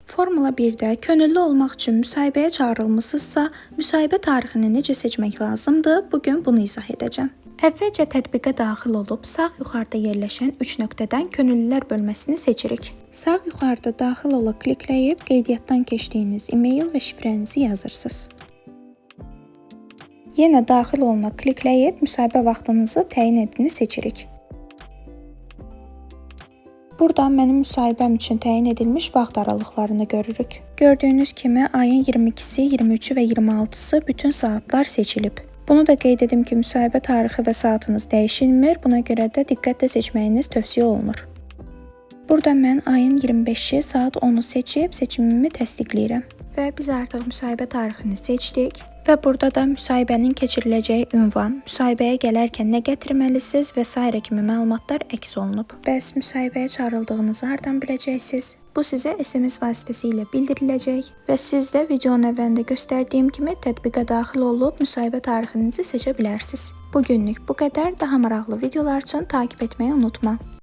Formula 1-də könüllü olmaq üçün müsahibəyə çağırılmısınızsa, müsahibə tarixini necə seçmək lazımdır? Bugün bunu izah edəcəm. Əvvəlcə tətbiqə daxil olub, sağ yuxarıda yerləşən 3 nöqtədən könüllülər bölməsini seçirik. Sağ yuxarıda daxil ola klikləyib, qeydiyyatdan keçdiyiniz e-mail və şifrənizi yazırsınız. Yenə daxil oluna klikləyib, müsahibə vaxtınızı təyin edini seçirik. Burada mənim müsahibəm üçün təyin edilmiş vaxt aralıqlarını görürük. Gördüyünüz kimi ayın 22-si, 23-ü və 26-sı bütün saatlar seçilib. Bunu da qeyd edim ki, müsahibə tarixi və saatınız dəyişilmir, buna görə də diqqətlə seçməyiniz tövsiyə olunur. Burada mən ayın 25-i saat 10-u seçib seçimimi təsdiqləyirəm. Və biz artıq müsahibə tarixini seçdik. Və burada da müsahibənin keçiriləcəyi ünvan, müsahibəyə gələrkən nə gətirməlisiniz və s. kimi məlumatlar əks olunub. Bəs müsahibəyə çağrıldığınızı hardan biləcəksiniz? Bu sizə SMS vasitəsilə bildiriləcək və siz də videonun əvvəlində göstərdiyim kimi tətbiqə daxil olub müsahibə tarixinizi seçə bilərsiniz. Bugünlük bu qədər. Daha maraqlı videolar üçün takip etməyi unutma.